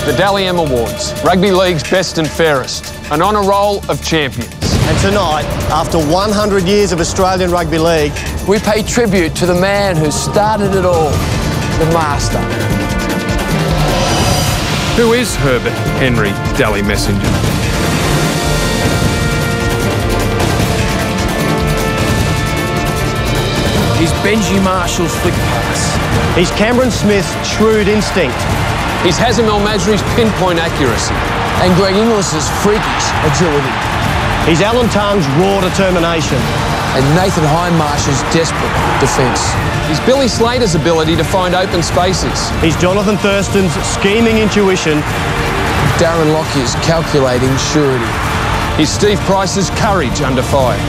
the Dally M Awards, Rugby League's best and fairest, an honour roll of champions. And tonight, after 100 years of Australian Rugby League, we pay tribute to the man who started it all, the master. Who is Herbert Henry Dally Messenger? He's Benji Marshall's flick pass. he's Cameron Smith's shrewd instinct. He's Hazem El Masri's pinpoint accuracy. And Greg Inglis's freakish agility. He's Alan Tung's raw determination. And Nathan Hindmarsh's desperate defence. He's Billy Slater's ability to find open spaces. He's Jonathan Thurston's scheming intuition. Darren Lockyer's calculating surety. He's Steve Price's courage under fire.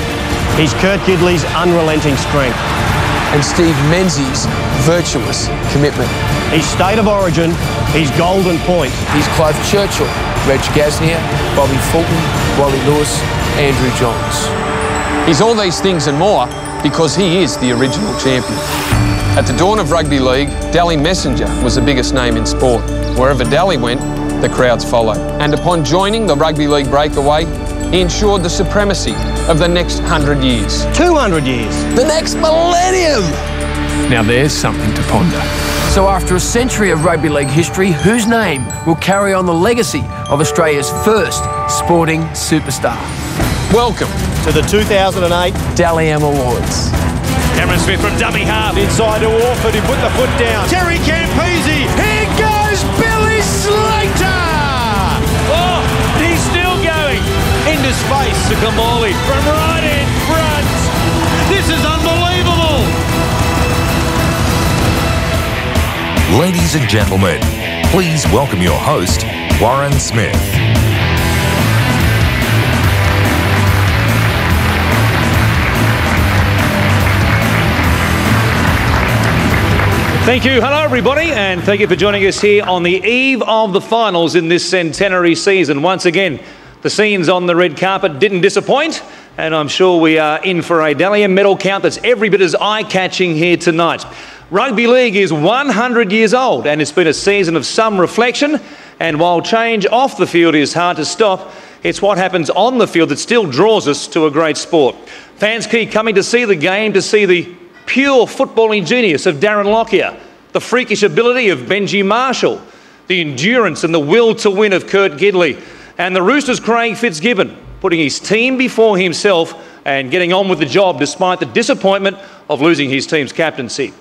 He's Kurt Gidley's unrelenting strength. And Steve Menzies' virtuous commitment. He's State of Origin. He's Golden Point. He's Clive Churchill, Reg Gasnier, Bobby Fulton, Wally Lewis, Andrew Johns. He's all these things and more because he is the original champion. At the dawn of Rugby League, Dally Messenger was the biggest name in sport. Wherever Dally went, the crowds followed. And upon joining the Rugby League breakaway, he ensured the supremacy of the next 100 years. 200 years. The next millennium! Now there's something to ponder. So after a century of rugby league history, whose name will carry on the legacy of Australia's first sporting superstar? Welcome To the 2008 Dally M Awards. Cameron Smith from dummy half. Inside to Warford, he put the foot down. Terry Campese. Here goes Billy Slater! Oh, he's still going. Into space to Kamali from right in front. This is unbelievable. Ladies and gentlemen, please welcome your host, Warren Smith. Thank you. Hello, everybody, and thank you for joining us here on the eve of the finals in this centenary season. Once again, the scenes on the red carpet didn't disappoint, and I'm sure we are in for a Dally M medal count that's every bit as eye-catching here tonight. Rugby League is 100 years old, and it's been a season of some reflection, and while change off the field is hard to stop, it's what happens on the field that still draws us to a great sport. Fans keep coming to see the game, to see the pure footballing genius of Darren Lockyer, the freakish ability of Benji Marshall, the endurance and the will to win of Kurt Gidley, and the Roosters' Craig Fitzgibbon, putting his team before himself and getting on with the job despite the disappointment of losing his team's captaincy.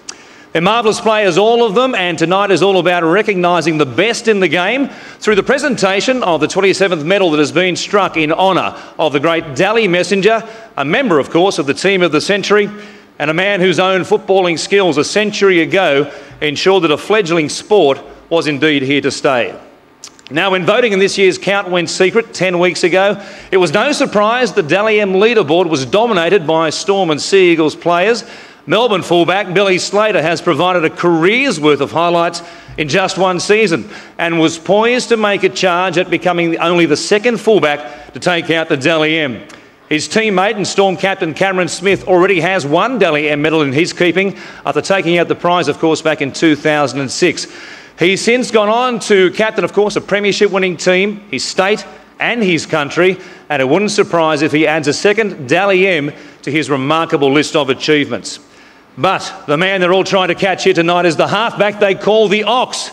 They're marvellous players, all of them, and tonight is all about recognising the best in the game through the presentation of the 27th medal that has been struck in honour of the great Dally Messenger, a member, of course, of the Team of the Century, and a man whose own footballing skills a century ago ensured that a fledgling sport was indeed here to stay. Now, when voting in this year's count went secret 10 weeks ago, it was no surprise the Dally M leaderboard was dominated by Storm and Sea Eagles players. Melbourne fullback Billy Slater has provided a career's worth of highlights in just one season and was poised to make a charge at becoming only the second fullback to take out the Dally M. His teammate and Storm captain Cameron Smith already has one Dally M medal in his keeping after taking out the prize, of course, back in 2006. He's since gone on to captain, of course, a premiership winning team, his state and his country, and it wouldn't surprise if he adds a second Dally M to his remarkable list of achievements. But the man they're all trying to catch here tonight is the halfback they call the Ox.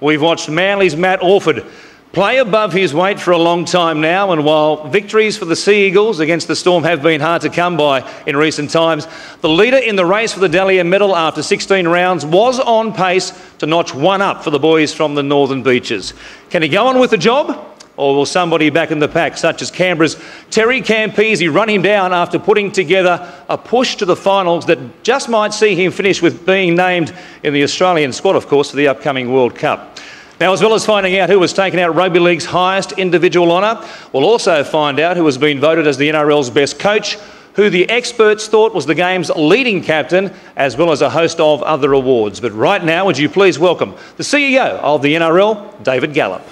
We've watched Manly's Matt Orford play above his weight for a long time now, and while victories for the Sea Eagles against the Storm have been hard to come by in recent times, the leader in the race for the Dally M medal after 16 rounds was on pace to notch one up for the boys from the Northern Beaches. Can he go on with the job? Or will somebody back in the pack, such as Canberra's Terry Campese, run him down after putting together a push to the finals that just might see him finish with being named in the Australian squad, of course, for the upcoming World Cup? Now, as well as finding out who has taken out Rugby League's highest individual honour, we'll also find out who has been voted as the NRL's best coach, who the experts thought was the game's leading captain, as well as a host of other awards. But right now, would you please welcome the CEO of the NRL, David Gallop.